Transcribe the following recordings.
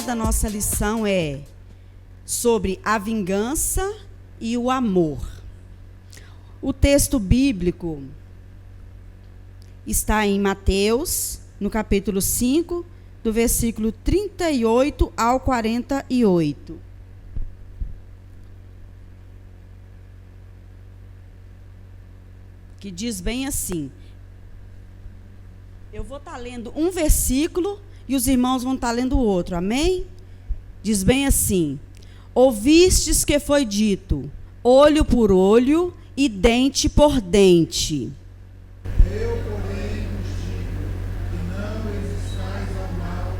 da nossa lição é sobre a vingança e o amor. O texto bíblico está em Mateus, no capítulo 5, do versículo 38 ao 48. Que diz bem assim. Eu vou estar lendo um versículo e os irmãos vão estar lendo o outro, amém? Diz bem assim: ouvistes que foi dito, olho por olho e dente por dente. Eu, porém, vos digo que não resistais ao mal,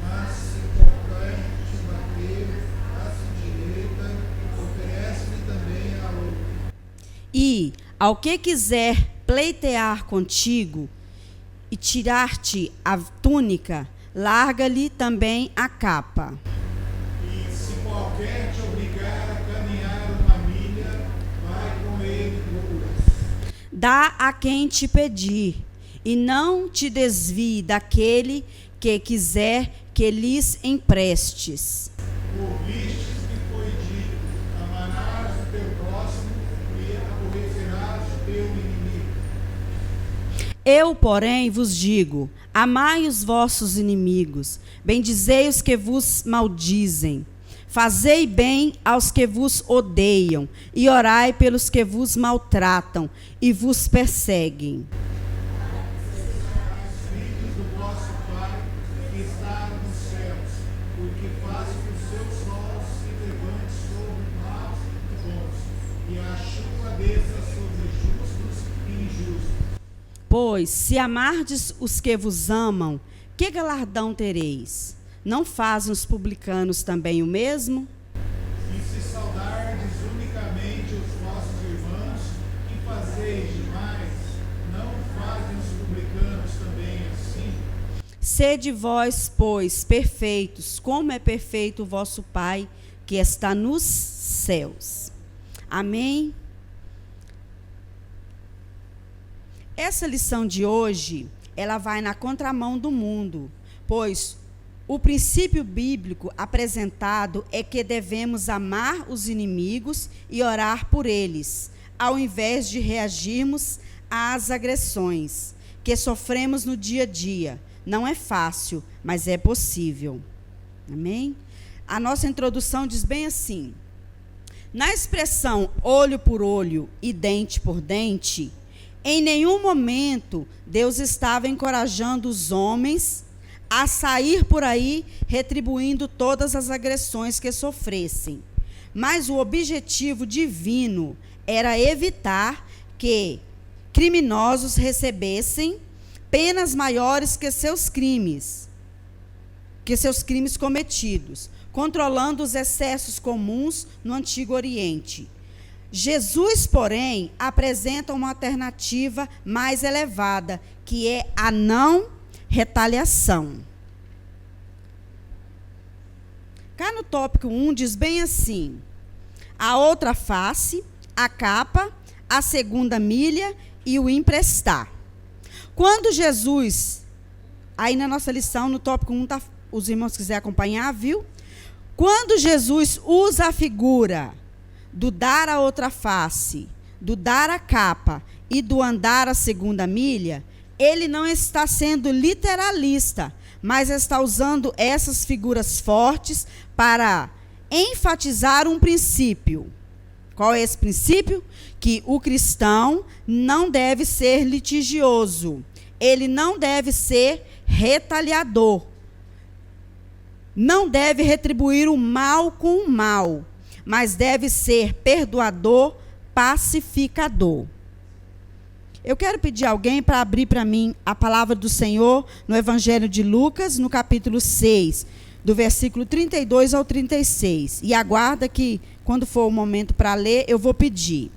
mas se qualquer te bater, face direita, oferece-lhe também a outra. E, ao que quiser pleitear contigo e tirar-te a túnica, larga-lhe também a capa. E se qualquer te obrigar a caminhar uma milha, vai com ele 2. Dá a quem te pedir, e não te desvie daquele que quiser que lhes emprestes. Ouvistes que foi dito, amarás o teu próximo e aborrecerás o teu inimigo. Eu, porém, vos digo, amai os vossos inimigos, bendizei os que vos maldizem, fazei bem aos que vos odeiam, e orai pelos que vos maltratam e vos perseguem. Filhos do vosso Pai que está nos céus, porque faz que o seu sol se levante sobre maus e bons, e a chuva desça sobre justos e injustos. Pois, se amardes os que vos amam, que galardão tereis? Não fazem os publicanos também o mesmo? E se saudardes unicamente os vossos irmãos, que fazeis demais, não fazem os publicanos também assim? Sede vós, pois, perfeitos, como é perfeito o vosso Pai, que está nos céus. Amém? Essa lição de hoje, ela vai na contramão do mundo, pois o princípio bíblico apresentado é que devemos amar os inimigos e orar por eles, ao invés de reagirmos às agressões que sofremos no dia a dia. Não é fácil, mas é possível. Amém? A nossa introdução diz bem assim: na expressão olho por olho e dente por dente, em nenhum momento Deus estava encorajando os homens a sair por aí retribuindo todas as agressões que sofressem. Mas o objetivo divino era evitar que criminosos recebessem penas maiores que seus crimes cometidos, controlando os excessos comuns no Antigo Oriente. Jesus, porém, apresenta uma alternativa mais elevada, que é a não retaliação. Cá no tópico 1 diz bem assim: a outra face, a capa, a segunda milha e o emprestar. Quando Jesus, aí na nossa lição, no tópico 1, tá, os irmãos quiserem acompanhar, viu? Quando Jesus usa a figura do dar a outra face, do dar a capa e do andar a segunda milha, ele não está sendo literalista, mas está usando essas figuras fortes para enfatizar um princípio. Qual é esse princípio? Que o cristão não deve ser litigioso, ele não deve ser retaliador, não deve retribuir o mal com o mal, mas deve ser perdoador, pacificador. Eu quero pedir a alguém para abrir para mim a palavra do Senhor no Evangelho de Lucas, no capítulo 6, do versículo 32 ao 36. E aguarda que, quando for o momento para ler, eu vou pedir.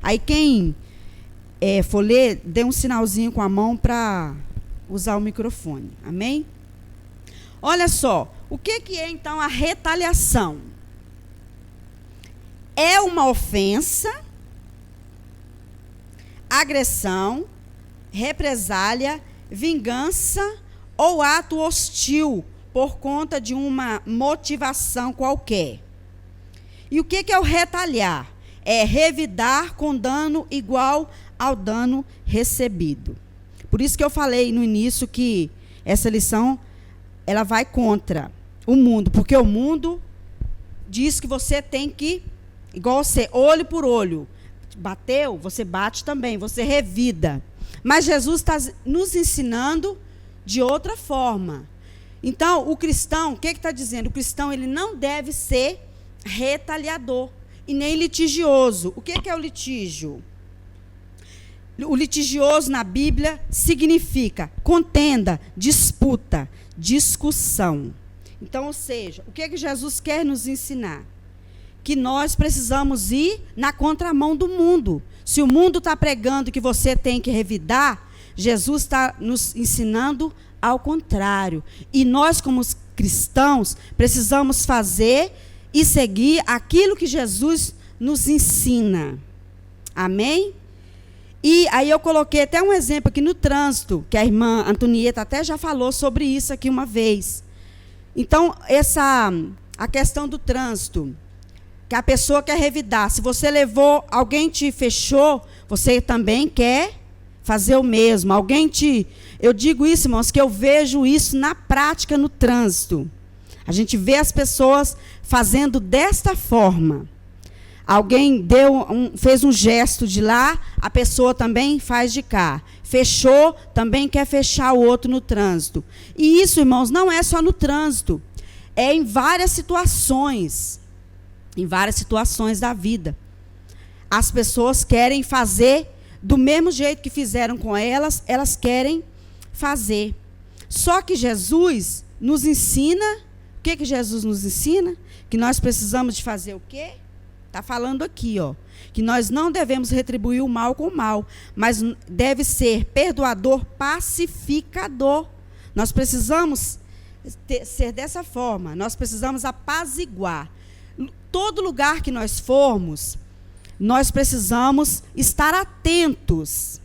Aí quem for ler, dê um sinalzinho com a mão para usar o microfone. Amém? Olha só, o que é então a retaliação? É uma ofensa, agressão, represália, vingança ou ato hostil por conta de uma motivação qualquer. E o que é o retalhar? É revidar com dano igual ao dano recebido. Por isso que eu falei no início que essa lição ela vai contra o mundo, porque o mundo diz que você tem que, igual você, olho por olho. Bateu, você bate também, você revida. Mas Jesus está nos ensinando de outra forma. Então, o cristão, o que está dizendo? O cristão ele não deve ser retaliador e nem litigioso. O que é o litígio? O litigioso na Bíblia significa contenda, disputa, discussão. Então, ou seja, o que Jesus quer nos ensinar? Que nós precisamos ir na contramão do mundo. Se o mundo está pregando que você tem que revidar, Jesus está nos ensinando ao contrário. E nós, como cristãos, precisamos fazer e seguir aquilo que Jesus nos ensina. Amém? E aí eu coloquei até um exemplo aqui no trânsito, que a irmã Antonieta até já falou sobre isso aqui uma vez. Então, a questão do trânsito, que a pessoa quer revidar. Se você levou, alguém te fechou, você também quer fazer o mesmo. Eu digo isso, irmãos, que eu vejo isso na prática no trânsito. A gente vê as pessoas fazendo desta forma. Alguém fez um gesto de lá, a pessoa também faz de cá. Fechou, também quer fechar o outro no trânsito. E isso, irmãos, não é só no trânsito. É em várias situações. Em várias situações da vida. As pessoas querem fazer do mesmo jeito que fizeram com elas, elas querem fazer. Só que Jesus nos ensina, o que Jesus nos ensina? Que nós precisamos de fazer o quê? Está falando aqui, ó, que nós não devemos retribuir o mal com o mal, mas deve ser perdoador, pacificador. Nós precisamos ser dessa forma, nós precisamos apaziguar. Todo lugar que nós formos, nós precisamos estar atentos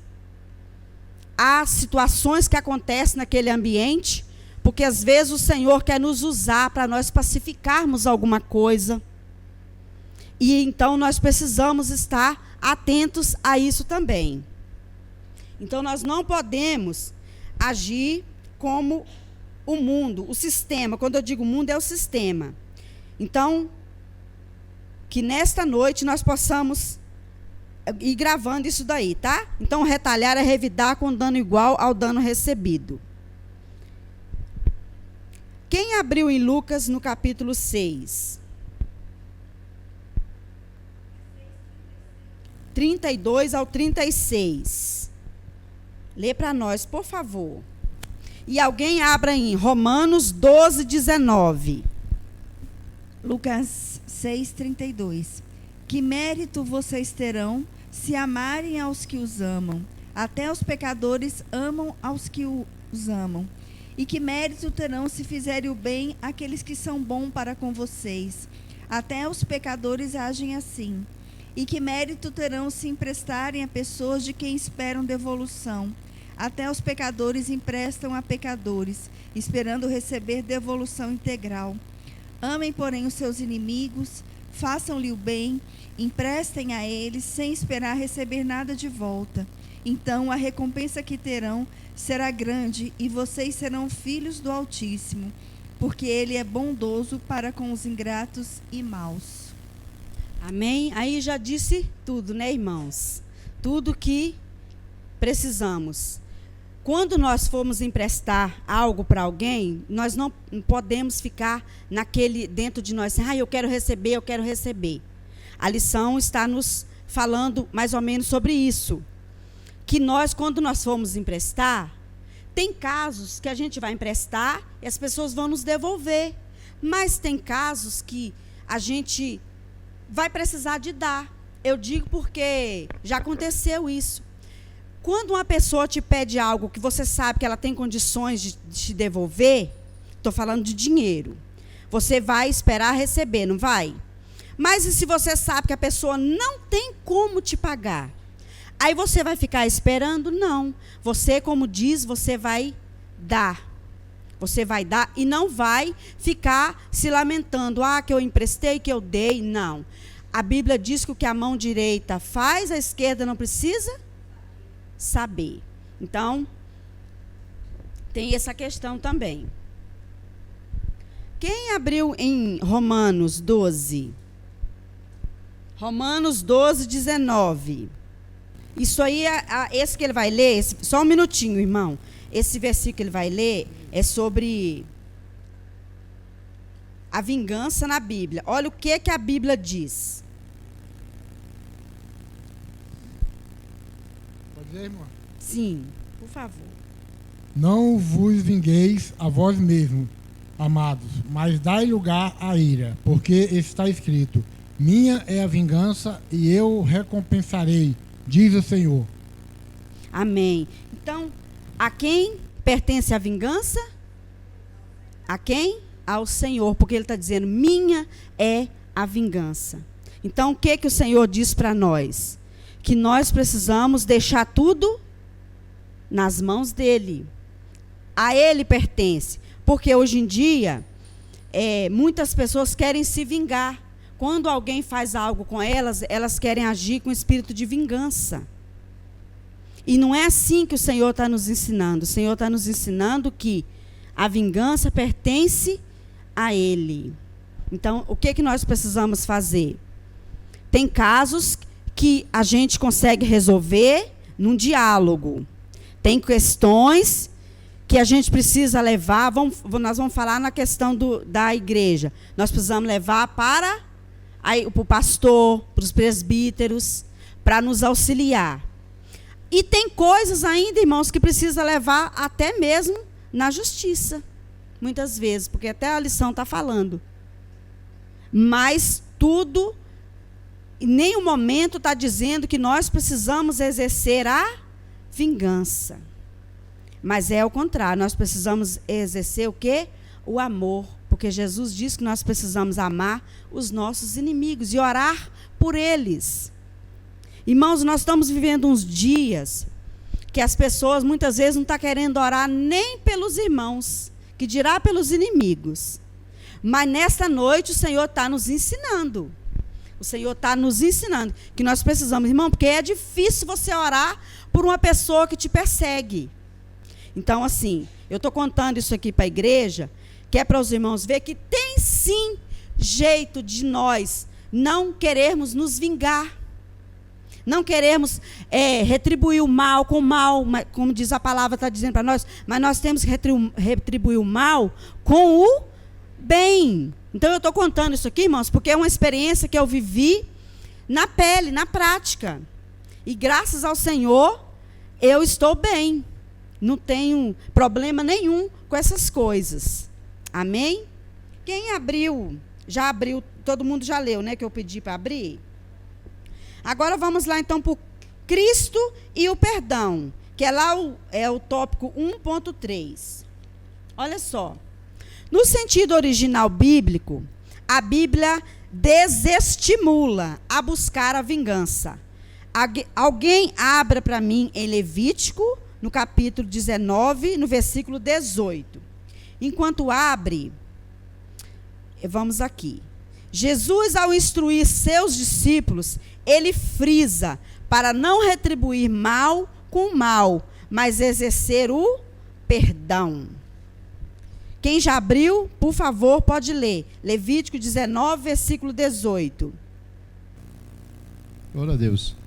às situações que acontecem naquele ambiente, porque às vezes o Senhor quer nos usar para nós pacificarmos alguma coisa. E então nós precisamos estar atentos a isso também. Então nós não podemos agir como o mundo, o sistema. Quando eu digo mundo, é o sistema. Então, que nesta noite nós possamos ir gravando isso daí, tá? Então, retalhar é revidar com dano igual ao dano recebido. Quem abriu em Lucas no capítulo 6? 32 ao 36. Lê para nós, por favor. E alguém abra em Romanos 12, 19. Lucas 6, 32. Que mérito vocês terão se amarem aos que os amam? Até os pecadores amam aos que os amam. E que mérito terão se fizerem o bem àqueles que são bons para com vocês? Até os pecadores agem assim. E que mérito terão se emprestarem a pessoas de quem esperam devolução? Até os pecadores emprestam a pecadores, esperando receber devolução integral. Amem, porém, os seus inimigos, façam-lhe o bem, emprestem a eles, sem esperar receber nada de volta. Então a recompensa que terão será grande, e vocês serão filhos do Altíssimo, porque Ele é bondoso para com os ingratos e maus. Amém? Aí já disse tudo, né, irmãos? Tudo que precisamos. Quando nós formos emprestar algo para alguém, nós não podemos ficar dentro de nós, assim, eu quero receber, eu quero receber. A lição está nos falando mais ou menos sobre isso. Que nós, quando nós formos emprestar, tem casos que a gente vai emprestar e as pessoas vão nos devolver. Mas tem casos que a gente vai precisar de dar. Eu digo porque já aconteceu isso. Quando uma pessoa te pede algo que você sabe que ela tem condições de te devolver, estou falando de dinheiro, você vai esperar receber, não vai? Mas e se você sabe que a pessoa não tem como te pagar? Aí você vai ficar esperando? Não. Você, como diz, você vai dar. Você vai dar e não vai ficar se lamentando. Que eu emprestei, que eu dei. Não. A Bíblia diz que o que a mão direita faz, a esquerda não precisa saber. Então, tem essa questão também. Quem abriu em Romanos 12? Romanos 12, 19. Isso aí, esse que ele vai ler, só um minutinho, irmão. Esse versículo que ele vai ler é sobre a vingança na Bíblia. Olha o que a Bíblia diz. Pode ler, irmão? Sim, por favor. Não vos vingueis a vós mesmos, amados, mas dai lugar à ira, porque está escrito: minha é a vingança e eu recompensarei, diz o Senhor. Amém. Então, a quem pertence a vingança? A quem? Ao Senhor, porque ele está dizendo, minha é a vingança. Então, o que o Senhor diz para nós? Que nós precisamos deixar tudo nas mãos dele. A ele pertence. Porque hoje em dia, muitas pessoas querem se vingar. Quando alguém faz algo com elas, elas querem agir com espírito de vingança. E não é assim que o Senhor está nos ensinando. O Senhor está nos ensinando que a vingança pertence a Ele. Então, o que nós precisamos fazer? Tem casos que a gente consegue resolver num diálogo. Tem questões que a gente precisa levar. Nós vamos falar na questão da igreja. Nós precisamos levar para o pastor, para os presbíteros, para nos auxiliar. E tem coisas ainda, irmãos, que precisa levar até mesmo na justiça. Muitas vezes, porque até a lição está falando. Mas tudo, em nenhum momento está dizendo que nós precisamos exercer a vingança. Mas é o contrário, nós precisamos exercer o quê? O amor. Porque Jesus disse que nós precisamos amar os nossos inimigos e orar por eles. Irmãos, nós estamos vivendo uns dias que as pessoas muitas vezes não estão querendo orar nem pelos irmãos, que dirá pelos inimigos. Mas nesta noite o Senhor está nos ensinando. O Senhor está nos ensinando que nós precisamos, irmão, porque é difícil você orar por uma pessoa que te persegue. Então, assim, eu estou contando isso aqui para a igreja, que é para os irmãos ver que tem sim jeito de nós não querermos nos vingar. Não queremos retribuir o mal com o mal, como diz a palavra, está dizendo para nós, mas nós temos que retribuir o mal com o bem. Então, eu estou contando isso aqui, irmãos, porque é uma experiência que eu vivi na pele, na prática. E graças ao Senhor, eu estou bem. Não tenho problema nenhum com essas coisas. Amém? Quem abriu, já abriu, todo mundo já leu, né, que eu pedi para abrir? Agora vamos lá então para o Cristo e o perdão, que é lá o tópico 1.3. Olha só. No sentido original bíblico, a Bíblia desestimula a buscar a vingança. Alguém abra para mim em Levítico, no capítulo 19, no versículo 18. Enquanto abre, vamos aqui. Jesus, ao instruir seus discípulos, ele frisa para não retribuir mal com mal, mas exercer o perdão. Quem já abriu, por favor, pode ler. Levítico 19, versículo 18. Glória a Deus.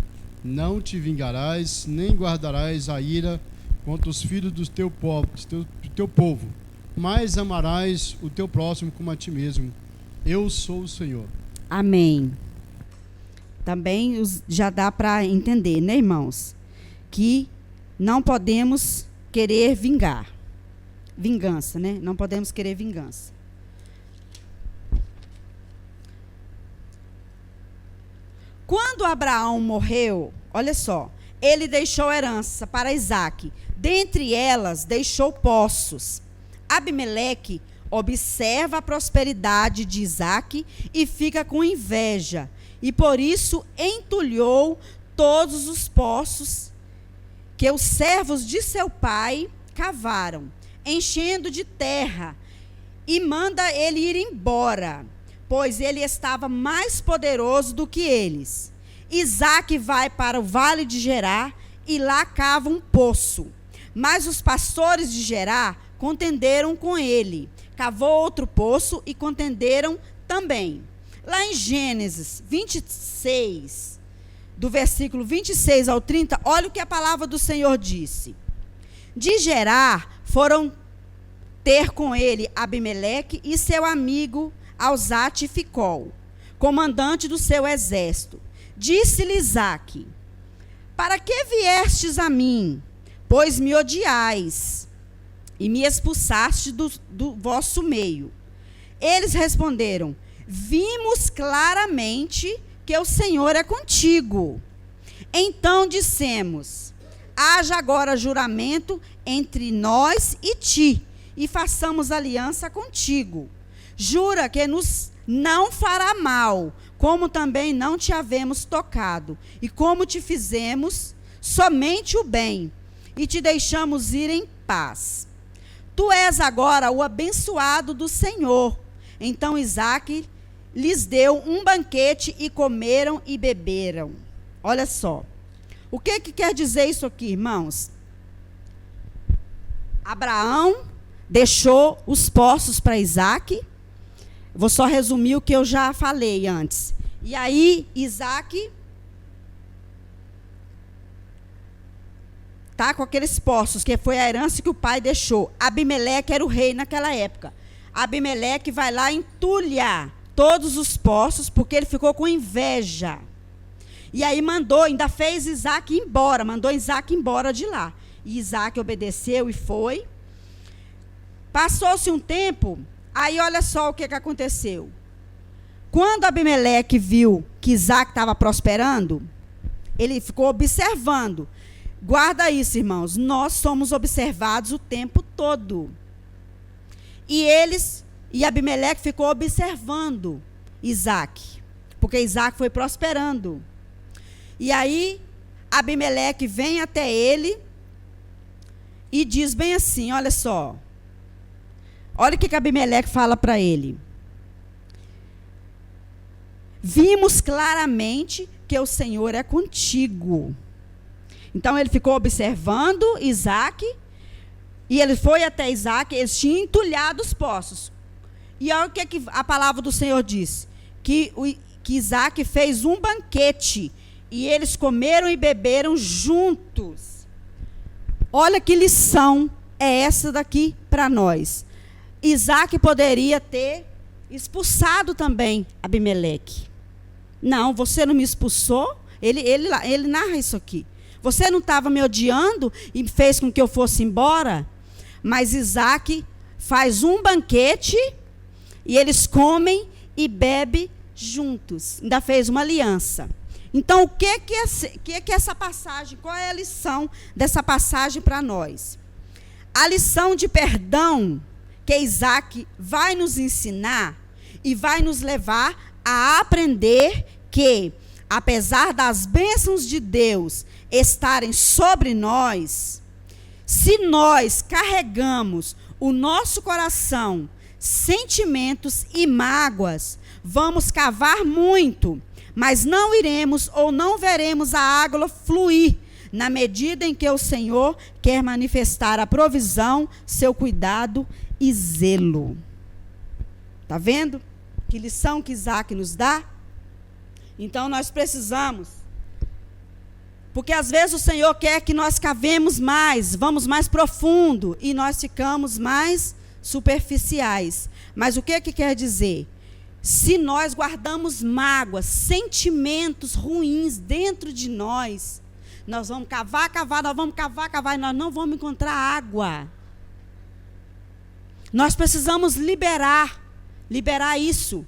Não te vingarás, nem guardarás a ira contra os filhos do teu povo, mas amarás o teu próximo como a ti mesmo. Eu sou o Senhor. Amém. Também já dá para entender, né, irmãos? Que não podemos querer vingança, né? Não podemos querer vingança. Quando Abraão morreu, olha só, ele deixou herança para Isaque. Dentre elas, deixou poços. Abimeleque observa a prosperidade de Isaque e fica com inveja. E por isso entulhou todos os poços que os servos de seu pai cavaram. enchendo de terra, e manda ele ir embora, pois ele estava mais poderoso do que eles. Isaque vai para o vale de Gerar e lá cava um poço. Mas os pastores de Gerar contenderam com ele. Cavou outro poço e contenderam também. Lá em Gênesis 26, do versículo 26 ao 30, olha o que a palavra do Senhor disse. De Gerar foram ter com ele Abimeleque e seu amigo Alzate e Ficol, comandante do seu exército. Disse-lhe Isaque: para que viestes a mim, pois me odiais, e me expulsaste do vosso meio? Eles responderam: vimos claramente que o Senhor é contigo. Então dissemos: haja agora juramento entre nós e ti, e façamos aliança contigo. Jura que nos não fará mal, como também não te havemos tocado, e como te fizemos somente o bem, e te deixamos ir em paz. Tu és agora o abençoado do Senhor. Então Isaque lhes deu um banquete, e comeram e beberam. Olha só. O que quer dizer isso aqui, irmãos? Abraão deixou os poços para Isaque. Vou só resumir o que eu já falei antes. E aí, Isaque está com aqueles poços, que foi a herança que o pai deixou. Abimeleque era o rei naquela época. Abimeleque vai lá entulhar todos os poços, porque ele ficou com inveja. E aí mandou, ainda fez Isaque ir embora, mandou Isaque embora de lá. E Isaque obedeceu e foi. Passou-se um tempo, aí olha só o que aconteceu. Quando Abimeleque viu que Isaque estava prosperando, ele ficou observando. Guarda isso, irmãos, nós somos observados o tempo todo. E Abimeleque ficou observando Isaque, porque Isaque foi prosperando. E aí, Abimeleque vem até ele e diz bem assim, olha só. Olha o que Abimeleque fala para ele. Vimos claramente que o Senhor é contigo. Então, ele ficou observando Isaque, e ele foi até Isaque, eles tinham entulhado os poços. E olha o que a palavra do Senhor diz. Que Isaque fez um banquete, e eles comeram e beberam juntos. Olha que lição é essa daqui para nós. Isaque poderia ter expulsado também Abimeleque. Não, você não me expulsou? Ele narra isso aqui. Você não estava me odiando e fez com que eu fosse embora? Mas Isaque faz um banquete e eles comem e bebem juntos. Ainda fez uma aliança. Então, o que é essa passagem? Qual é a lição dessa passagem para nós? A lição de perdão que Isaque vai nos ensinar e vai nos levar a aprender que, apesar das bênçãos de Deus estarem sobre nós, se nós carregamos o nosso coração sentimentos e mágoas, vamos cavar muito, mas não iremos ou não veremos a água fluir na medida em que o Senhor quer manifestar a provisão, seu cuidado e zelo. Está vendo? Que lição que Isaque nos dá? Então nós precisamos, porque às vezes o Senhor quer que nós cavemos mais, vamos mais profundo, e nós ficamos mais superficiais. Mas o que quer dizer? Se nós guardamos mágoas, sentimentos ruins dentro de nós, nós vamos cavar, e nós não vamos encontrar água. Nós precisamos liberar isso.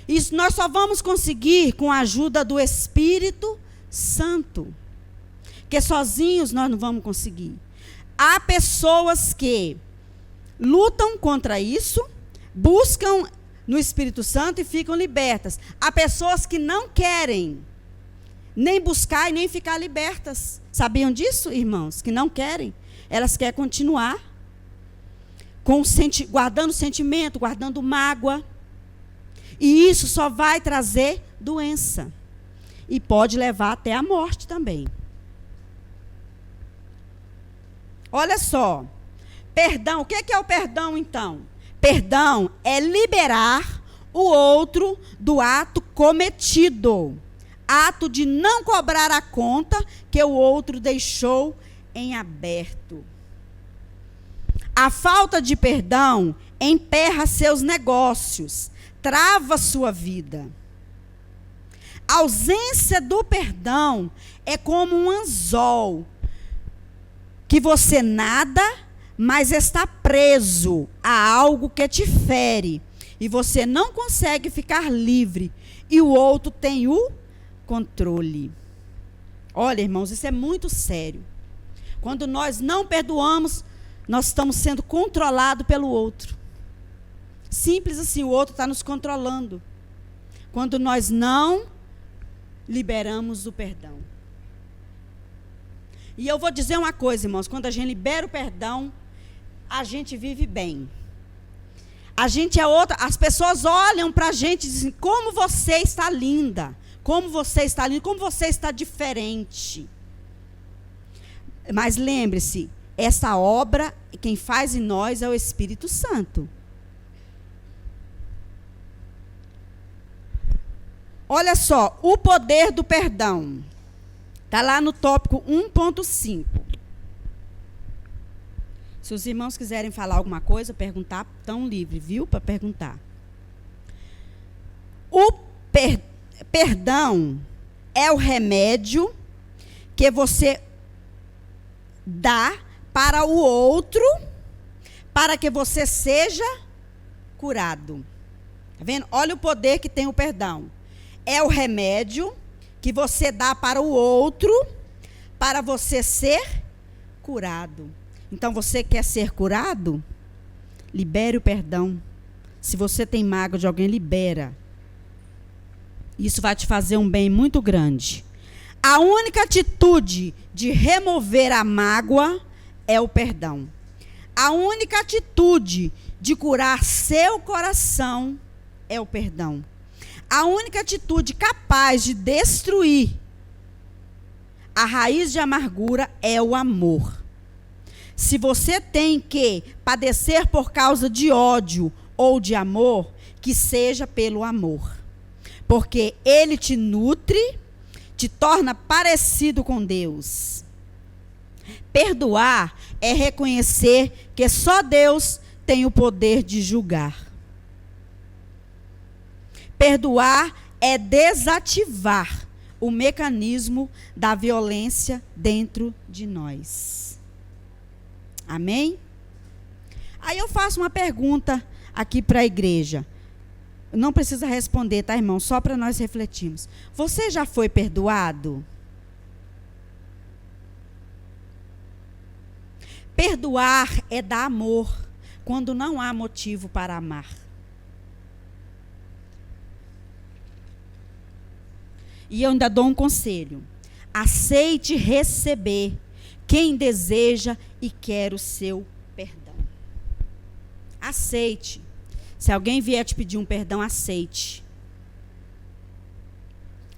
Isso nós só vamos conseguir com a ajuda do Espírito Santo. Porque sozinhos nós não vamos conseguir. Há pessoas que lutam contra isso, buscam no Espírito Santo e ficam libertas. Há pessoas que não querem nem buscar e nem ficar libertas. Sabiam disso, irmãos? Que não querem. Elas querem continuar. guardando sentimento, guardando mágoa. E isso só vai trazer doença. E pode levar até a morte também. Olha só. Perdão, o que é o perdão então? Perdão é liberar o outro do ato cometido. Ato de não cobrar a conta que o outro deixou em aberto. A falta de perdão emperra seus negócios, trava sua vida. A ausência do perdão é como um anzol que você nada, mas está preso a algo que te fere e você não consegue ficar livre e o outro tem o controle. Olha, irmãos, isso é muito sério. Quando nós não perdoamos, nós estamos sendo controlados pelo outro. Simples assim, o outro está nos controlando. Quando nós não liberamos o perdão. E eu vou dizer uma coisa, irmãos, quando a gente libera o perdão, a gente vive bem. A gente é outra, as pessoas olham para a gente e dizem, como você está linda, como você está lindo, como você está diferente. Mas lembre-se, essa obra, quem faz em nós é o Espírito Santo. Olha só, o poder do perdão. Está lá no tópico 1.5. Se os irmãos quiserem falar alguma coisa, perguntar, estão livres, viu? Para perguntar. O perdão é o remédio que você dá para o outro, para que você seja curado. Está vendo? Olha o poder que tem o perdão. É o remédio que você dá para o outro, para você ser curado. Então, você quer ser curado? Libere o perdão. Se você tem mágoa de alguém, libera. Isso vai te fazer um bem muito grande. A única atitude de remover a mágoa é o perdão. A única atitude de curar seu coração é o perdão. A única atitude capaz de destruir a raiz de amargura é o amor. Se você tem que padecer por causa de ódio ou de amor, que seja pelo amor. Porque ele te nutre, te torna parecido com Deus. Perdoar é reconhecer que só Deus tem o poder de julgar. Perdoar é desativar o mecanismo da violência dentro de nós. Amém? Aí eu faço uma pergunta aqui para a igreja. Não precisa responder, tá, irmão? Só para nós refletirmos. Você já foi perdoado? Perdoar é dar amor quando não há motivo para amar. E eu ainda dou um conselho. Aceite receber quem deseja e quer o seu perdão. Aceite. Se alguém vier te pedir um perdão, aceite.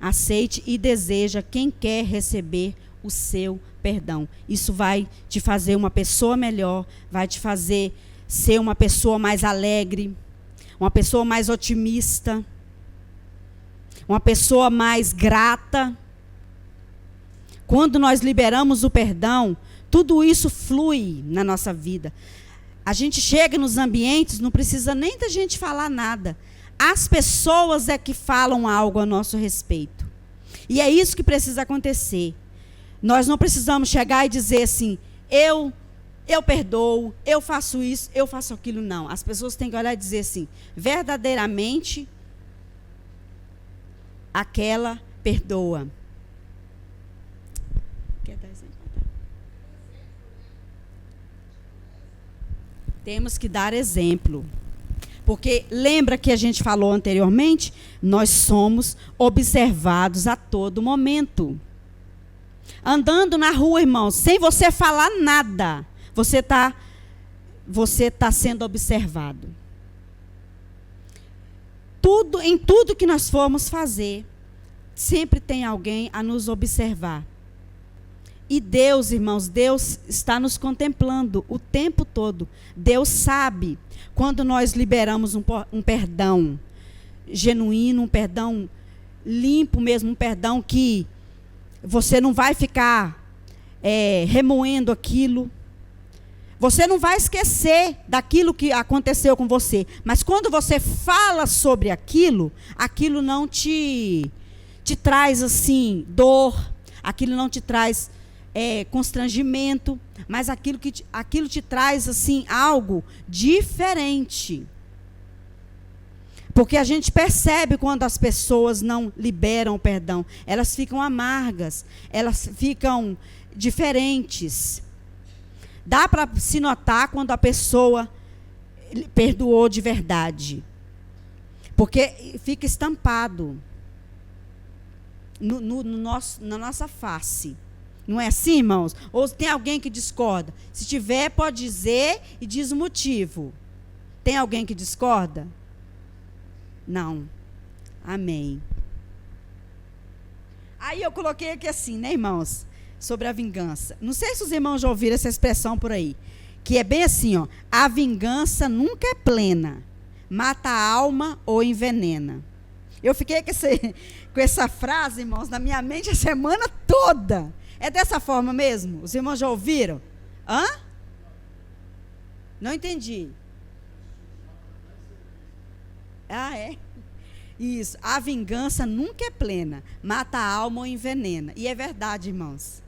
Aceite e deseja quem quer receber o seu perdão. Isso vai te fazer uma pessoa melhor, vai te fazer ser uma pessoa mais alegre, uma pessoa mais otimista, uma pessoa mais grata. Quando nós liberamos o perdão, tudo isso flui na nossa vida. A gente chega nos ambientes, não precisa nem da gente falar nada. As pessoas é que falam algo a nosso respeito. E é isso que precisa acontecer. Nós não precisamos chegar e dizer assim, eu perdoo, eu faço isso, eu faço aquilo. Não. As pessoas têm que olhar e dizer assim, verdadeiramente, aquela perdoa. Quer dar exemplo? Temos que dar exemplo. Porque lembra que a gente falou anteriormente? Nós somos observados a todo momento. Andando na rua, irmãos, sem você falar nada, você está você está sendo observado. Em tudo que nós formos fazer, sempre tem alguém a nos observar. E Deus, irmãos, Deus está nos contemplando o tempo todo. Deus sabe quando nós liberamos um perdão genuíno, um perdão limpo mesmo, um perdão que você não vai ficar remoendo aquilo. Você não vai esquecer daquilo que aconteceu com você. Mas quando você fala sobre aquilo, aquilo não te traz assim dor, aquilo não te traz constrangimento, mas aquilo te traz assim algo diferente. Porque a gente percebe quando as pessoas não liberam o perdão, elas ficam amargas, elas ficam diferentes. Dá para se notar quando a pessoa perdoou de verdade. Porque fica estampado na nossa face. Não é assim, irmãos? Ou tem alguém que discorda? Se tiver, pode dizer e diz o motivo. Tem alguém que discorda? Não. Amém. Aí eu coloquei aqui assim, né, irmãos? Sobre a vingança. Não sei se os irmãos já ouviram essa expressão por aí. Que é bem assim, ó. A vingança nunca é plena. Mata a alma ou envenena. Eu fiquei com essa frase, irmãos, na minha mente a semana toda. É dessa forma mesmo? Os irmãos já ouviram? Hã? Não entendi. Ah, é? Isso. A vingança nunca é plena. Mata a alma ou envenena. E é verdade, irmãos.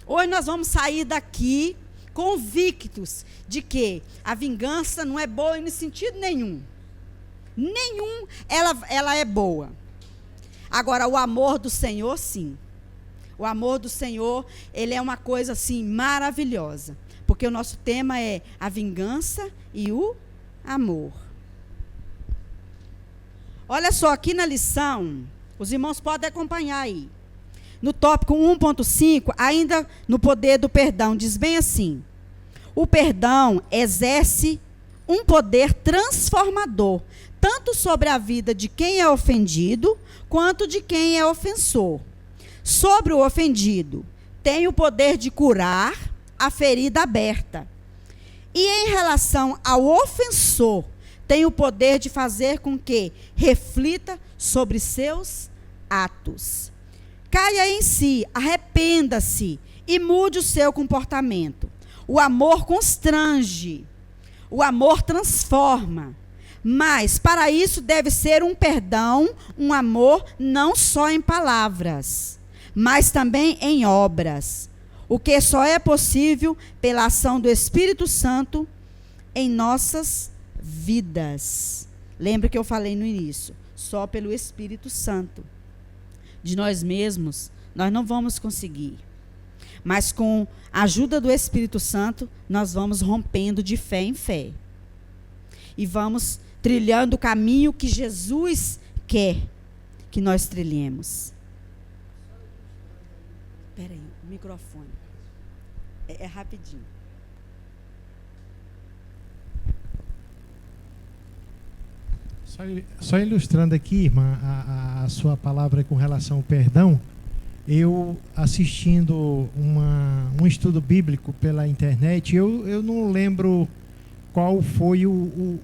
Hoje nós vamos sair daqui convictos de que a vingança não é boa em sentido nenhum. Nenhum ela é boa. Agora, o amor do Senhor, sim. O amor do Senhor, ele é uma coisa assim maravilhosa. Porque o nosso tema é a vingança e o amor. Olha só, aqui na lição, os irmãos podem acompanhar aí. No tópico 1.5, ainda no poder do perdão, diz bem assim: o perdão exerce um poder transformador, tanto sobre a vida de quem é ofendido, quanto de quem é ofensor. Sobre o ofendido, tem o poder de curar a ferida aberta. E em relação ao ofensor, tem o poder de fazer com que reflita sobre seus atos. Caia em si, arrependa-se e mude o seu comportamento. O amor constrange, o amor transforma. Mas, para isso, deve ser um perdão, um amor, não só em palavras, mas também em obras. O que só é possível pela ação do Espírito Santo em nossas vidas. Lembra que eu falei no início? Só pelo Espírito Santo. De nós mesmos, nós não vamos conseguir. Mas com a ajuda do Espírito Santo, nós vamos rompendo de fé em fé. E vamos trilhando o caminho que Jesus quer que nós trilhemos. Espera aí, o microfone. É rapidinho. Só ilustrando aqui, irmã, a sua palavra com relação ao perdão, eu assistindo um estudo bíblico pela internet, eu não lembro qual foi o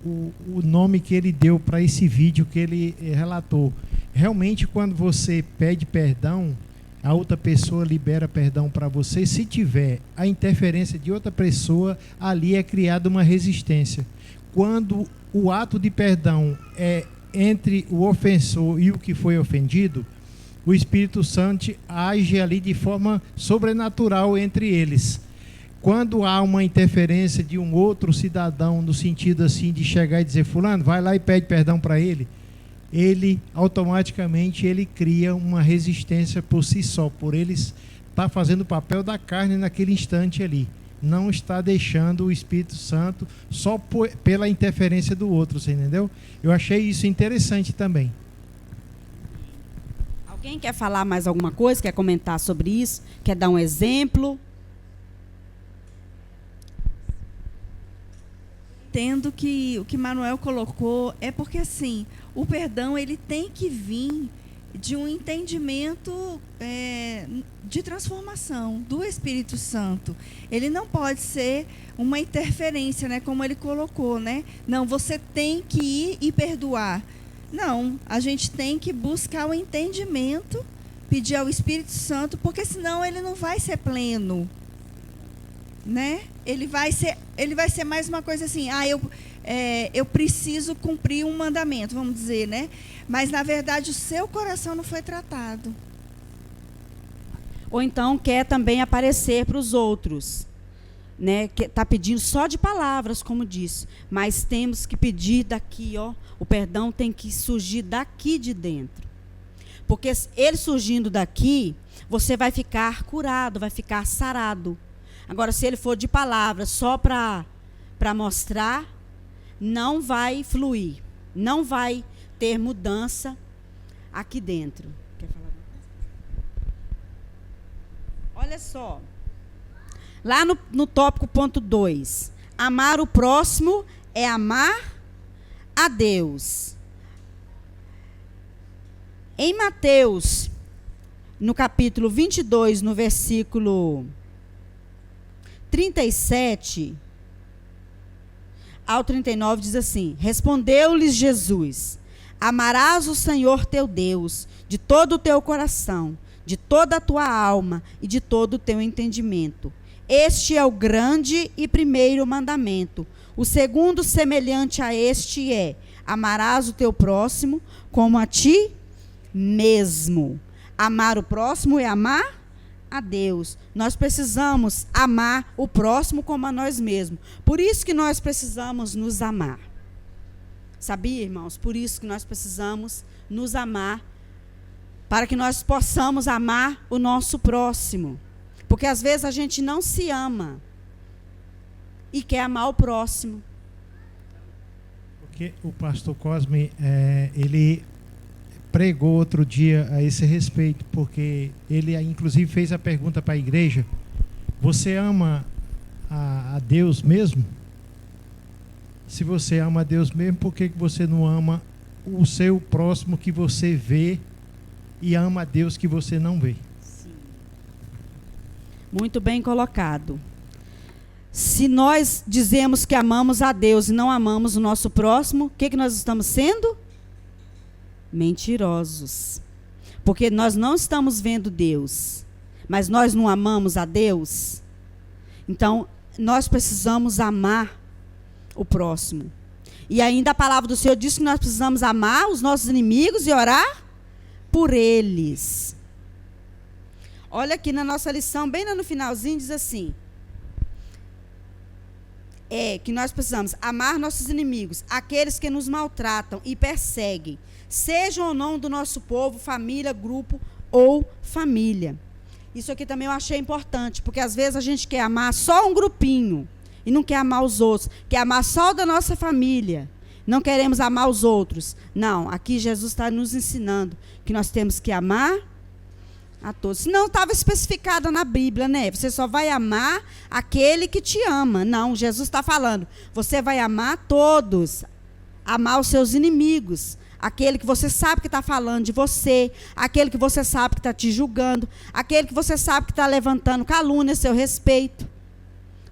nome que ele deu para esse vídeo que ele relatou. Realmente, quando você pede perdão, a outra pessoa libera perdão para você. Se tiver a interferência de outra pessoa, ali é criada uma resistência. Quando o ato de perdão é entre o ofensor e o que foi ofendido, o Espírito Santo age ali de forma sobrenatural entre eles. Quando há uma interferência de um outro cidadão, no sentido assim de chegar e dizer, fulano, vai lá e pede perdão para ele, automaticamente ele cria uma resistência por si só, por ele estar fazendo o papel da carne naquele instante ali. Não está deixando o Espírito Santo só pela interferência do outro, você entendeu? Eu achei isso interessante também. Alguém quer falar mais alguma coisa? Quer comentar sobre isso? Quer dar um exemplo? entendo que o que Manuel colocou é porque, assim, o perdão ele tem que vir de um entendimento de transformação do Espírito Santo. Ele não pode ser uma interferência, né, como ele colocou, né? Não, você tem que ir e perdoar. Não, a gente tem que buscar o entendimento, pedir ao Espírito Santo, porque senão ele não vai ser pleno, né? Ele vai ser mais uma coisa assim, eu preciso cumprir um mandamento, vamos dizer, né? Mas, na verdade, o seu coração não foi tratado. Ou então quer também aparecer para os outros, né? Que está pedindo só de palavras, como disse. Mas temos que pedir daqui, ó. O perdão tem que surgir daqui de dentro. Porque ele surgindo daqui, você vai ficar curado, vai ficar sarado. Agora, se ele for de palavras só para mostrar, não vai fluir. Não vai ter mudança aqui dentro. Quer falar? Olha só. Lá no tópico ponto 2. Amar o próximo é amar a Deus. Em Mateus, no capítulo 22, no versículo 37 ao 39, diz assim: Respondeu-lhes Jesus: Amarás o Senhor teu Deus de todo o teu coração, de toda a tua alma e de todo o teu entendimento. Este é o grande e primeiro mandamento. O segundo, semelhante a este, é: amarás o teu próximo como a ti mesmo. Amar o próximo é amar a Deus. Nós precisamos amar o próximo como a nós mesmos. Por isso que nós precisamos nos amar. Sabia, irmãos? Por isso que nós precisamos nos amar, para que nós possamos amar o nosso próximo. Porque às vezes a gente não se ama e quer amar o próximo. Porque o pastor Cosme, ele pregou outro dia a esse respeito, porque ele inclusive fez a pergunta para a igreja: você ama a Deus mesmo? Se você ama a Deus mesmo, por que você não ama o seu próximo que você vê e ama a Deus que você não vê? Sim. Muito bem colocado. Se nós dizemos que amamos a Deus e não amamos o nosso próximo, o que nós estamos sendo? Mentirosos. Porque nós não estamos vendo Deus, mas nós não amamos a Deus. Então, nós precisamos amar o próximo. E ainda a palavra do Senhor diz que nós precisamos amar os nossos inimigos e orar por eles. Olha aqui na nossa lição, bem lá no finalzinho, diz assim: que nós precisamos amar nossos inimigos, aqueles que nos maltratam e perseguem, sejam ou não do nosso povo, família, grupo ou família. Isso aqui também eu achei importante, porque às vezes a gente quer amar só um grupinho e não quer amar os outros, quer amar só da nossa família, não queremos amar os outros. Não, aqui Jesus está nos ensinando que nós temos que amar a todos. Senão estava especificado na Bíblia, né? Você só vai amar aquele que te ama. Não, Jesus está falando, você vai amar todos, amar os seus inimigos, aquele que você sabe que está falando de você, aquele que você sabe que está te julgando, aquele que você sabe que está levantando calúnia a seu respeito.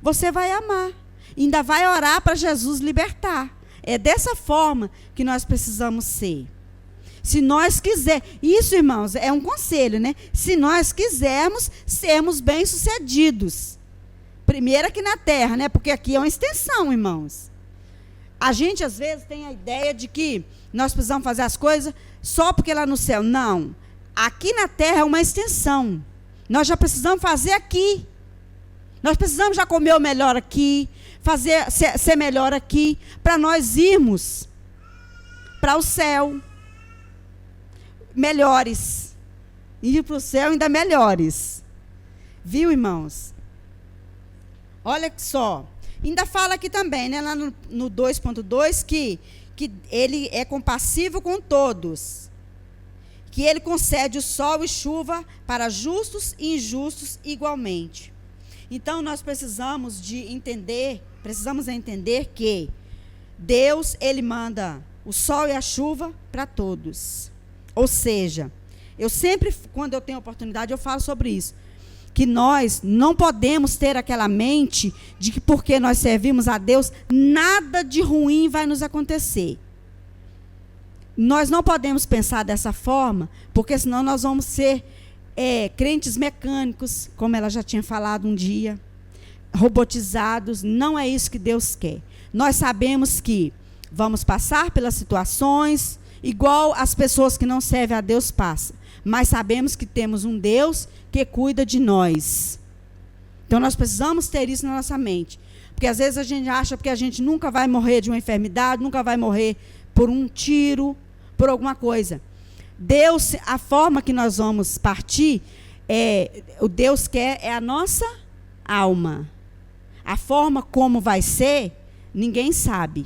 Você vai amar. Ainda vai orar para Jesus libertar. É dessa forma que nós precisamos ser. Se nós quisermos, isso, irmãos, é um conselho, né? Se nós quisermos sermos bem-sucedidos. Primeiro aqui na terra, né? Porque aqui é uma extensão, irmãos. A gente, às vezes, tem a ideia de que nós precisamos fazer as coisas só porque lá no céu. Não. Aqui na terra é uma extensão. Nós já precisamos fazer aqui. Nós precisamos já comer o melhor aqui, ser melhor aqui, para nós irmos para o céu. Melhores. Ir para o céu ainda melhores. Viu, irmãos? Olha só. Ainda fala aqui também, né, lá no 2.2, que ele é compassivo com todos. Que ele concede o sol e chuva para justos e injustos igualmente. Então, nós precisamos entender que Deus, ele manda o sol e a chuva para todos. Ou seja, eu sempre, quando eu tenho oportunidade, eu falo sobre isso. Que nós não podemos ter aquela mente de que porque nós servimos a Deus, nada de ruim vai nos acontecer. Nós não podemos pensar dessa forma, porque senão nós vamos ser crentes mecânicos, como ela já tinha falado um dia, robotizados. Não é isso que Deus quer. Nós sabemos que vamos passar pelas situações, igual as pessoas que não servem a Deus passam. Mas sabemos que temos um Deus que cuida de nós. Então nós precisamos ter isso na nossa mente. Porque às vezes a gente acha que a gente nunca vai morrer de uma enfermidade, nunca vai morrer por um tiro, por alguma coisa. Deus, a forma que nós vamos partir, o Deus quer é a nossa alma. A forma como vai ser, ninguém sabe.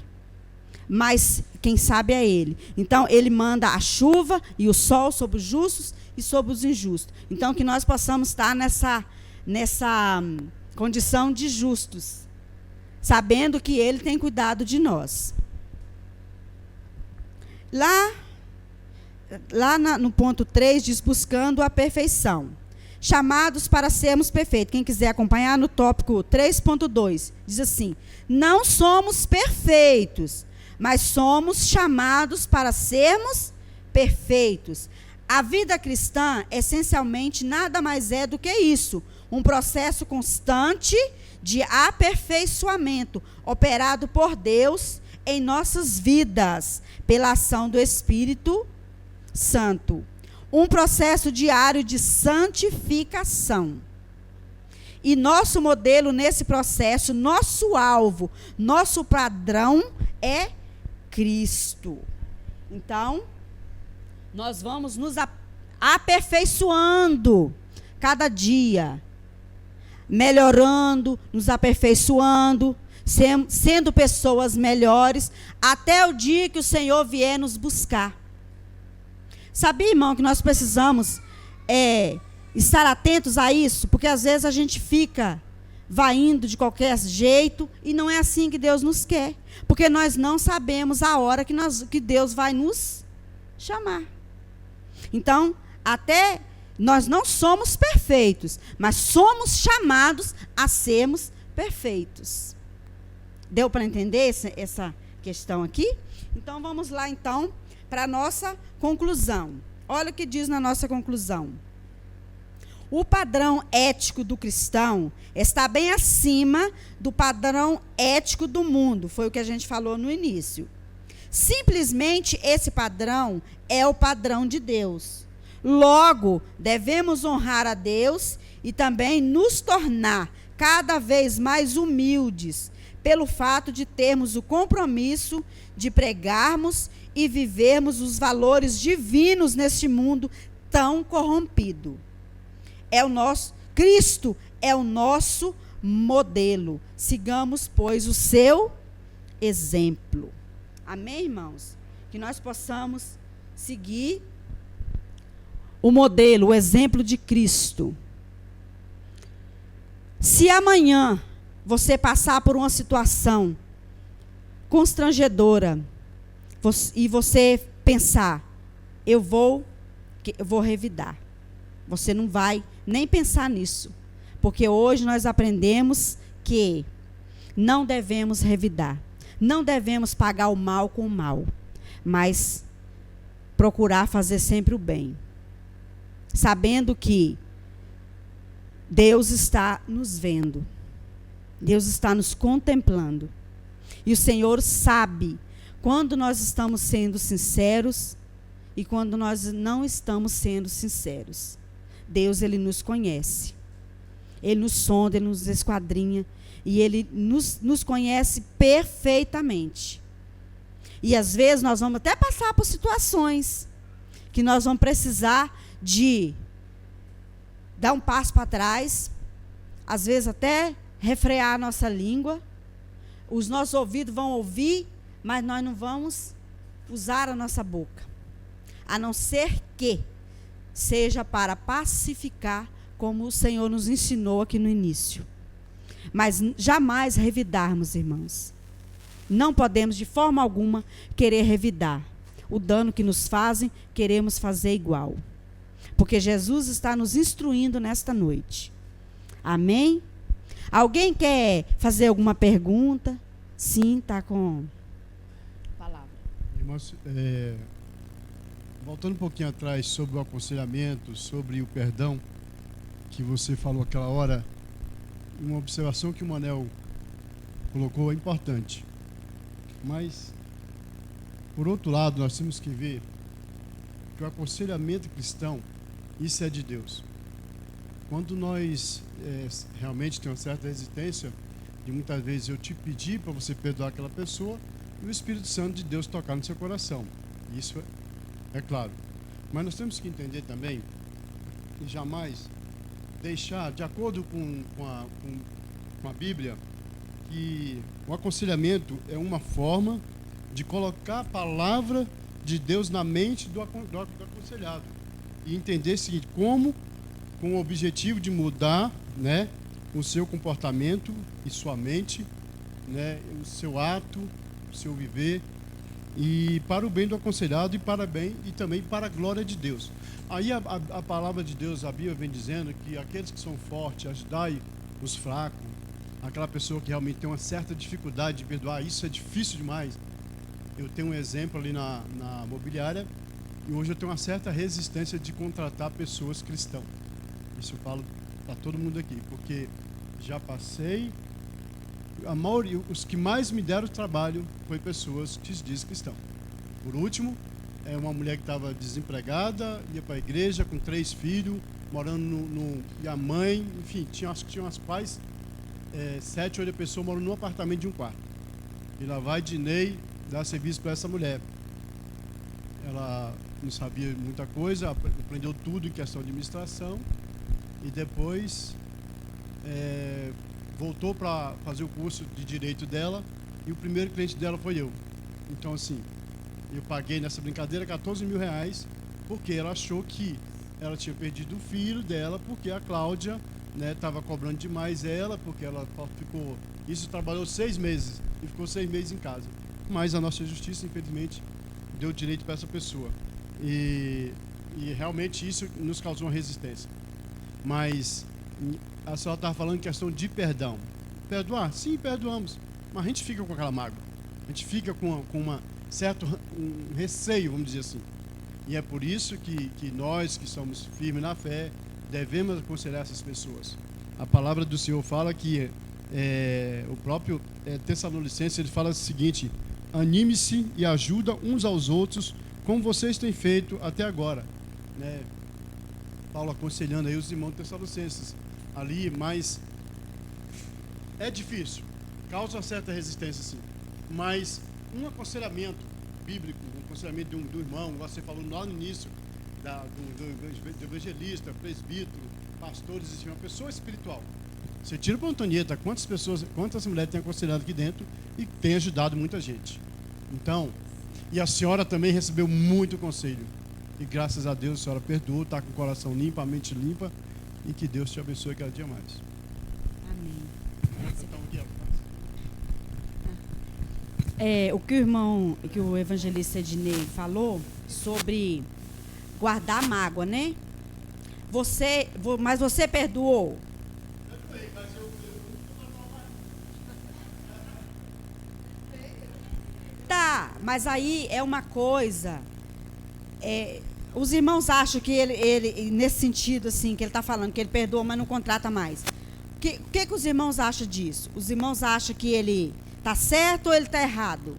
Mas quem sabe é Ele. Então, Ele manda a chuva e o sol sobre os justos e sobre os injustos. Então, que nós possamos estar nessa condição de justos, sabendo que Ele tem cuidado de nós. No ponto 3, diz: buscando a perfeição. Chamados para sermos perfeitos. Quem quiser acompanhar no tópico 3.2, diz assim: não somos perfeitos, mas somos chamados para sermos perfeitos. A vida cristã, essencialmente, nada mais é do que isso. Um processo constante de aperfeiçoamento, operado por Deus em nossas vidas, pela ação do Espírito Santo. Um processo diário de santificação. E nosso modelo nesse processo, nosso alvo, nosso padrão é Cristo. Então, nós vamos nos aperfeiçoando cada dia, melhorando, nos aperfeiçoando, sendo pessoas melhores, até o dia que o Senhor vier nos buscar. Sabia, irmão, que nós precisamos estar atentos a isso? Porque às vezes a gente vai indo de qualquer jeito, e não é assim que Deus nos quer. Porque nós não sabemos a hora que Deus vai nos chamar. Então, até nós não somos perfeitos, mas somos chamados a sermos perfeitos. Deu para entender essa questão aqui? Então, vamos lá, então, para a nossa conclusão. Olha o que diz na nossa conclusão. O padrão ético do cristão está bem acima do padrão ético do mundo. Foi o que a gente falou no início. Simplesmente esse padrão é o padrão de Deus. Logo, devemos honrar a Deus e também nos tornar cada vez mais humildes, pelo fato de termos o compromisso de pregarmos e vivermos os valores divinos neste mundo tão corrompido. Cristo é o nosso modelo. Sigamos, pois, o seu exemplo. Amém, irmãos? Que nós possamos seguir o modelo, o exemplo de Cristo. Se amanhã você passar por uma situação constrangedora e você pensar, eu vou revidar, você não vai nem pensar nisso, porque hoje nós aprendemos que não devemos revidar, não devemos pagar o mal com o mal, mas procurar fazer sempre o bem, sabendo que Deus está nos vendo, Deus está nos contemplando, e o Senhor sabe quando nós estamos sendo sinceros e quando nós não estamos sendo sinceros. Deus, Ele nos conhece, Ele nos sonda, Ele nos esquadrinha, e Ele nos conhece perfeitamente. E às vezes nós vamos até passar por situações que nós vamos precisar de dar um passo para trás, às vezes até refrear a nossa língua, os nossos ouvidos vão ouvir, mas nós não vamos usar a nossa boca, a não ser que seja para pacificar, como o Senhor nos ensinou aqui no início. Mas jamais revidarmos, irmãos. Não podemos, de forma alguma, querer revidar. O dano que nos fazem, queremos fazer igual. Porque Jesus está nos instruindo nesta noite. Amém? Alguém quer fazer alguma pergunta? Sim, está com palavra. Irmãos, voltando um pouquinho atrás sobre o aconselhamento, sobre o perdão, que você falou aquela hora, uma observação que o Manel colocou é importante. Mas, por outro lado, nós temos que ver que o aconselhamento cristão, isso é de Deus. Quando nós realmente temos uma certa resistência, e muitas vezes eu te pedir para você perdoar aquela pessoa, e o Espírito Santo de Deus tocar no seu coração. Isso é claro. Mas nós temos que entender também, e jamais deixar, de acordo com a Bíblia, que o aconselhamento é uma forma de colocar a palavra de Deus na mente do aconselhado. E entender o seguinte, como, com o objetivo de mudar, né, o seu comportamento e sua mente, né, o seu ato, o seu viver, e para o bem do aconselhado e também para a glória de Deus. Aí a palavra de Deus, a Bíblia vem dizendo que aqueles que são fortes, ajudai os fracos, aquela pessoa que realmente tem uma certa dificuldade de perdoar, isso é difícil demais. Eu tenho um exemplo ali na mobiliária, e hoje eu tenho uma certa resistência de contratar pessoas cristãs. Isso eu falo para todo mundo aqui, porque já passei, a maioria, os que mais me deram trabalho foi pessoas que se dizem cristão. Por último, uma mulher que estava desempregada, ia para a igreja com 3 filhos, morando e a mãe, enfim, tinha umas pais, 7 ou 8 pessoas morando num apartamento de um quarto. E lá vai Dinei dar serviço para essa mulher. Ela não sabia muita coisa, aprendeu tudo em questão de administração e depois voltou para fazer o curso de direito dela e o primeiro cliente dela foi eu. Então, assim, eu paguei nessa brincadeira 14 mil reais porque ela achou que ela tinha perdido o filho dela porque a Cláudia estava cobrando demais ela, porque ela ficou... Isso trabalhou 6 meses e ficou 6 meses em casa. Mas a nossa justiça, infelizmente, deu direito para essa pessoa. E realmente isso nos causou uma resistência. Mas a senhora estava falando em questão de perdão. Perdoar? Sim, perdoamos. Mas a gente fica com aquela mágoa. A gente fica com um receio, vamos dizer assim. E é por isso que nós, que somos firmes na fé, devemos aconselhar essas pessoas. A palavra do Senhor fala que o próprio Tessalonicenses, ele fala o seguinte: anime-se e ajuda uns aos outros, como vocês têm feito até agora. Né? Paulo aconselhando aí os irmãos Tessalonicenses ali, mas é difícil, causa uma certa resistência, sim. Mas um aconselhamento bíblico, um aconselhamento do irmão, você falou lá no início, do evangelista, presbítero, pastores, uma pessoa espiritual. Você tira para a Antonieta quantas mulheres tem aconselhado aqui dentro e tem ajudado muita gente. Então, e a senhora também recebeu muito conselho. E graças a Deus a senhora perdoou, está com o coração limpo, a mente limpa, e que Deus te abençoe cada dia mais. Amém. Que o evangelista Ednei falou sobre guardar mágoa, né? Mas você perdoou? Tá, mas aí é uma coisa. Os irmãos acham que ele nesse sentido, assim, que ele está falando, que ele perdoa, mas não contrata mais. O que os irmãos acham disso? Os irmãos acham que ele está certo ou ele está errado?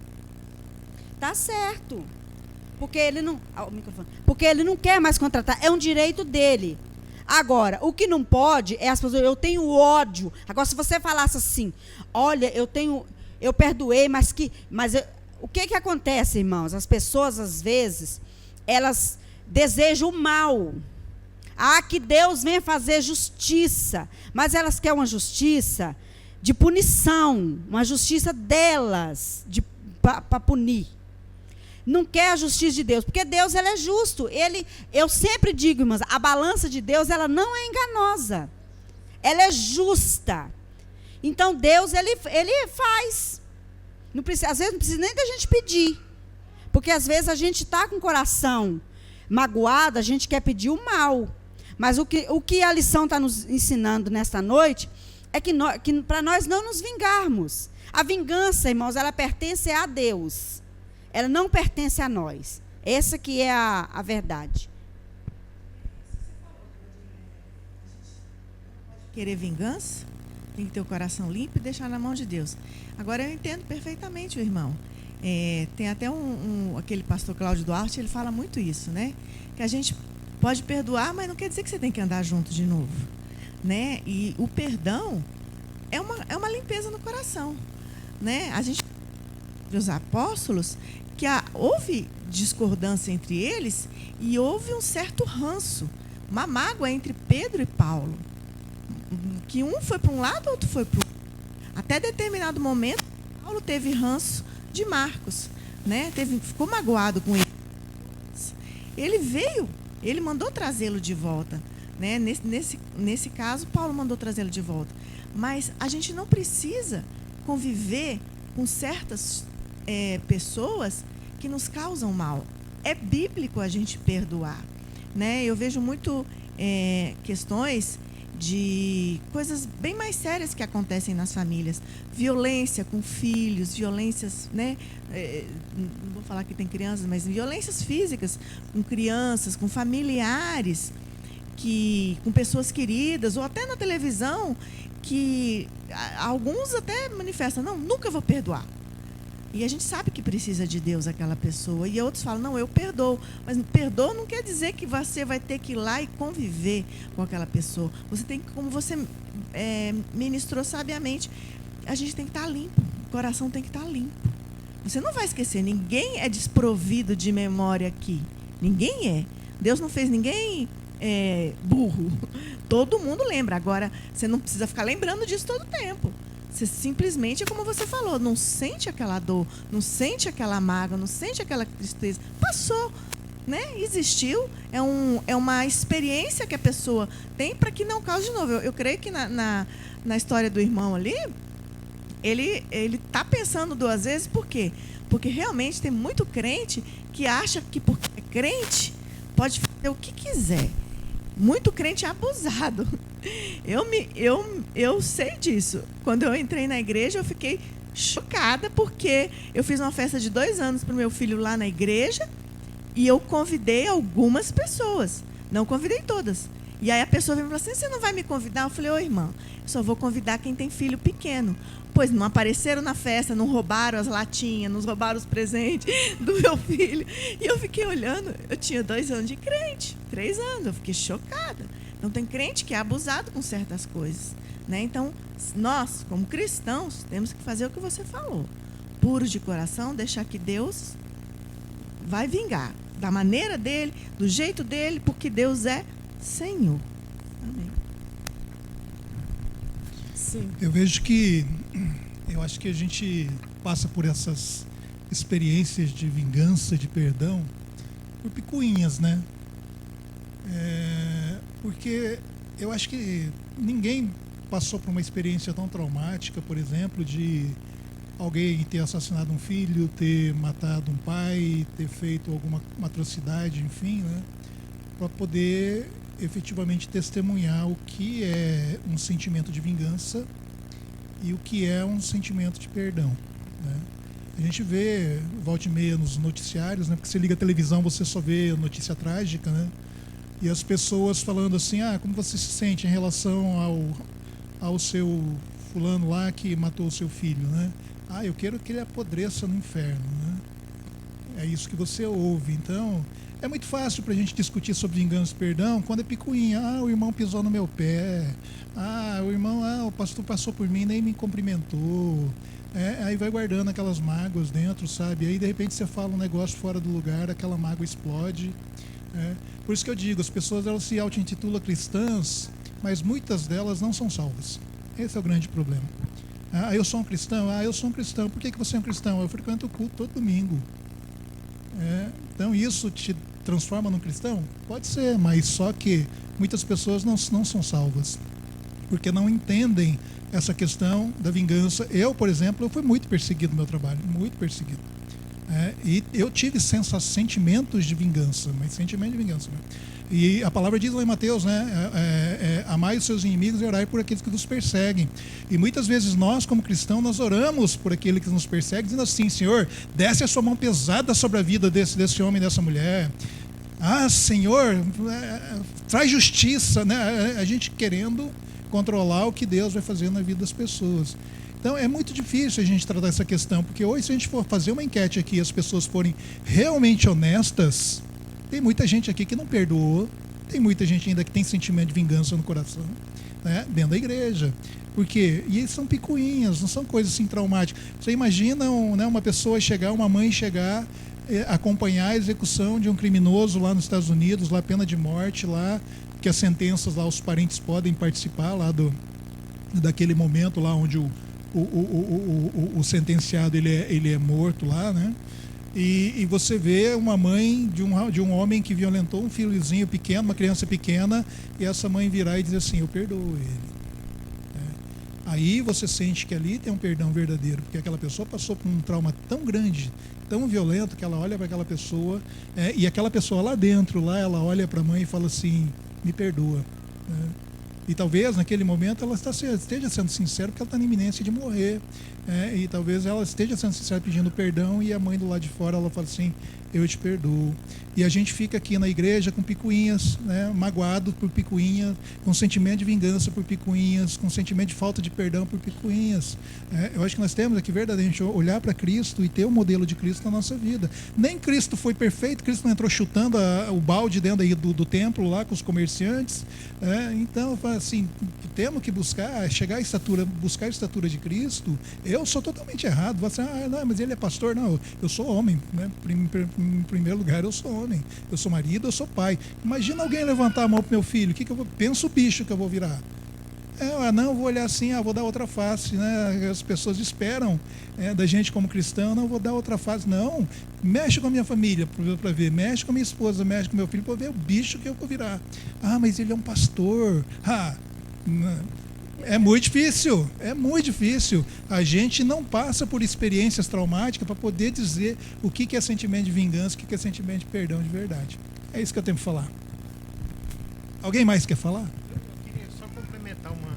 Está certo. Porque ele não quer mais contratar. É um direito dele. Agora, o que não pode é as pessoas... Eu tenho ódio. Agora, se você falasse assim, olha, eu perdoei, o que acontece, irmãos? As pessoas, às vezes, elas desejam o mal. Que Deus venha fazer justiça. Mas elas querem uma justiça de punição, uma justiça delas, para punir. Não quer a justiça de Deus, porque Deus, ele é justo. Eu sempre digo, irmãs, a balança de Deus, ela não é enganosa. Ela é justa. Então, Deus, ele faz. Não precisa, às vezes não precisa nem da gente pedir. Porque às vezes a gente está com o coração magoado, a gente quer pedir o mal. Mas o que a lição está nos ensinando nesta noite é que para nós não nos vingarmos. A vingança, irmãos, ela pertence a Deus. Ela não pertence a nós. Essa que é a verdade. Querer vingança, tem que ter o coração limpo e deixar na mão de Deus. Agora, eu entendo perfeitamente o irmão. Tem até aquele pastor Cláudio Duarte, ele fala muito isso, né? Que a gente pode perdoar, mas não quer dizer que você tem que andar junto de novo, né? E o perdão é uma limpeza no coração, né? A gente, os apóstolos, que houve discordância entre eles e houve um certo ranço, uma mágoa entre Pedro e Paulo, que um foi para um lado, outro foi para o outro. Até determinado momento, Paulo teve ranço de Marcos, né? Ficou magoado com ele. Ele mandou trazê-lo de volta, né? Nesse caso, Paulo mandou trazê-lo de volta. Mas a gente não precisa conviver com certas pessoas que nos causam mal. É bíblico a gente perdoar, né? Eu vejo muito questões de coisas bem mais sérias que acontecem nas famílias. Violência com filhos, violências, né? Não vou falar que tem crianças, mas violências físicas com crianças, com familiares, com pessoas queridas, ou até na televisão, que alguns até manifestam, não, nunca vou perdoar. E a gente sabe que precisa de Deus aquela pessoa. E outros falam, não, eu perdoo. Mas perdoa não quer dizer que você vai ter que ir lá e conviver com aquela pessoa. Você tem que, como você ministrou sabiamente, a gente tem que estar limpo. O coração tem que estar limpo. Você não vai esquecer, ninguém é desprovido de memória aqui. Ninguém é. Deus não fez ninguém burro. Todo mundo lembra. Agora, você não precisa ficar lembrando disso todo o tempo. Você simplesmente, como você falou, não sente aquela dor, não sente aquela mágoa, não sente aquela tristeza. Passou, né? Existiu. É uma experiência que a pessoa tem para que não cause de novo. Eu creio que na história do irmão ali, ele está pensando duas vezes. Por quê? Porque realmente tem muito crente que acha que porque é crente pode fazer o que quiser. Muito crente é abusado. Eu sei disso. Quando eu entrei na igreja, eu fiquei chocada, porque eu fiz uma festa de 2 anos para o meu filho lá na igreja e eu convidei algumas pessoas. Não convidei todas. E aí a pessoa veio e falou assim, você não vai me convidar? Eu falei, ô irmão, eu só vou convidar quem tem filho pequeno. Pois não apareceram na festa, não roubaram as latinhas, não roubaram os presentes do meu filho. E eu fiquei olhando, eu tinha 2 anos de crente, 3 anos, eu fiquei chocada. Então tem crente que é abusado com certas coisas, né? Então nós, como cristãos, temos que fazer o que você falou. Puros de coração, deixar que Deus vai vingar. Da maneira dele, do jeito dele, porque Deus é Senhor. Amém. Sim. Eu acho que a gente passa por essas experiências de vingança, de perdão, por picuinhas, né? Porque eu acho que ninguém passou por uma experiência tão traumática, por exemplo, de alguém ter assassinado um filho, ter matado um pai, ter feito alguma atrocidade, enfim, né? Para poder efetivamente testemunhar o que é um sentimento de vingança e o que é um sentimento de perdão, né? A gente vê, volta e meia, nos noticiários, né? Porque você liga a televisão, você só vê notícia trágica, né? E as pessoas falando assim, como você se sente em relação ao seu fulano lá que matou o seu filho, né? Eu quero que ele apodreça no inferno, né? É isso que você ouve. Então, é muito fácil para a gente discutir sobre vingança e perdão quando é picuinha. O irmão pisou no meu pé. O pastor passou por mim, nem me cumprimentou. Aí vai guardando aquelas mágoas dentro, sabe? Aí, de repente, você fala um negócio fora do lugar, aquela mágoa explode. Por isso que eu digo, as pessoas elas se auto-intitulam cristãs, mas muitas delas não são salvas. Esse é o grande problema. Eu sou um cristão? Eu sou um cristão. Por que você é um cristão? Eu frequento o culto todo domingo. Então isso te transforma num cristão? Pode ser, mas só que muitas pessoas não são salvas, porque não entendem essa questão da vingança. Eu, por exemplo, eu fui muito perseguido no meu trabalho, muito perseguido. E eu tive sentimentos de vingança, mas sentimento de vingança. Né? E a palavra diz lá em Mateus, né? Amai os seus inimigos e orai por aqueles que nos perseguem. E muitas vezes nós, como cristãos, nós oramos por aquele que nos persegue, dizendo assim: Senhor, desce a sua mão pesada sobre a vida desse homem e dessa mulher. Ah, Senhor, traz justiça, né? A gente querendo controlar o que Deus vai fazer na vida das pessoas. Então é muito difícil a gente tratar essa questão, porque hoje, se a gente for fazer uma enquete aqui e as pessoas forem realmente honestas, tem muita gente aqui que não perdoou, tem muita gente ainda que tem sentimento de vingança no coração, né, dentro da igreja. Por quê? E são picuinhas, não são coisas assim traumáticas. Você imagina uma pessoa chegar, uma mãe chegar, acompanhar a execução de um criminoso lá nos Estados Unidos, lá pena de morte, lá que as sentenças lá, os parentes podem participar lá daquele momento lá onde o sentenciado ele é morto lá, né? E você vê uma mãe de um homem que violentou um filhozinho pequeno, uma criança pequena, e essa mãe virar e dizer assim: eu perdoo ele. Aí você sente que ali tem um perdão verdadeiro, porque aquela pessoa passou por um trauma tão grande, tão violento, que ela olha para aquela pessoa, e aquela pessoa lá dentro, lá ela olha para a mãe e fala assim: me perdoa. E talvez naquele momento ela esteja sendo sincera, porque ela está na iminência de morrer. E talvez ela esteja sendo sincera pedindo perdão, e a mãe do lado de fora ela fala assim: eu te perdoo. E a gente fica aqui na igreja com picuinhas, né, magoado por picuinha, com sentimento de vingança por picuinhas, com sentimento de falta de perdão por picuinhas. Eu acho que nós temos aqui verdadeiramente olhar para Cristo e ter o modelo de Cristo na nossa vida. Nem Cristo foi perfeito, Cristo não entrou chutando o balde dentro aí do templo lá com os comerciantes. Então, assim, temos que buscar a estatura de Cristo. Eu sou totalmente errado. Você, não, mas ele é pastor. Não, eu sou homem, né? Em primeiro lugar, eu sou homem. Eu sou marido, eu sou pai. Imagina alguém levantar a mão pro meu filho. Que eu vou? Pensa o bicho que eu vou virar. Não, eu vou olhar assim, vou dar outra face, né? As pessoas esperam da gente como cristão. Não, vou dar outra face. Não, mexe com a minha família para ver, mexe com a minha esposa, mexe com meu filho para ver o bicho que eu vou virar. Mas ele é um pastor. É muito difícil. A gente não passa por experiências traumáticas para poder dizer o que é sentimento de vingança, o que é sentimento de perdão de verdade. É isso que eu tenho que falar. Alguém mais quer falar? Eu queria só complementar uma...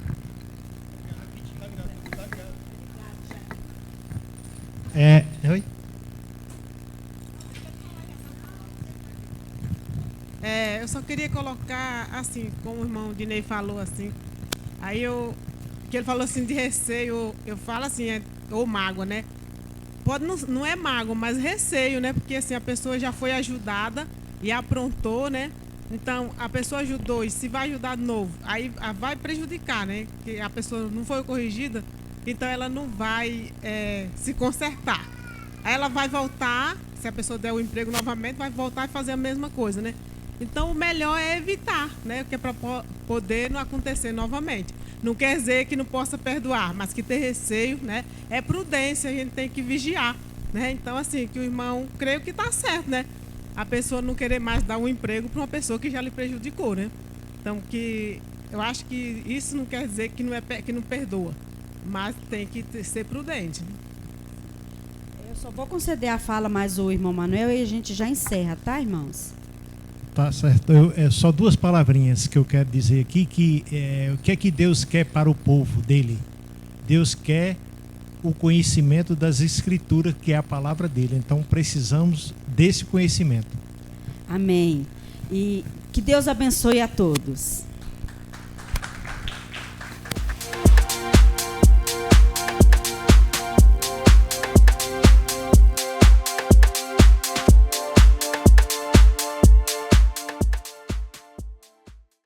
Oi? Eu só queria colocar, assim, como o irmão Dinei falou, assim, que ele falou assim de receio, eu falo assim, ou mágoa, né? Não é mágoa, mas receio, né? Porque assim, a pessoa já foi ajudada e aprontou, né? Então, a pessoa ajudou, e se vai ajudar de novo, aí vai prejudicar, né? Porque a pessoa não foi corrigida, então ela não vai se consertar. Aí ela vai voltar, se a pessoa der o emprego novamente, vai voltar e fazer a mesma coisa, né? Então, o melhor é evitar, né? Porque é para poder não acontecer novamente. Não quer dizer que não possa perdoar, mas que ter receio, né? É prudência, a gente tem que vigiar, né? Então, assim, que o irmão, creio que está certo, né? A pessoa não querer mais dar um emprego para uma pessoa que já lhe prejudicou, né? Então, eu acho que isso não quer dizer que não perdoa, mas tem que ser prudente. Eu só vou conceder a fala mais o irmão Manuel e a gente já encerra, tá, irmãos? Tá certo. Só duas palavrinhas que eu quero dizer aqui, o que é que Deus quer para o povo dele? Deus quer o conhecimento das Escrituras, que é a palavra dele. Então, precisamos desse conhecimento. Amém. E que Deus abençoe a todos.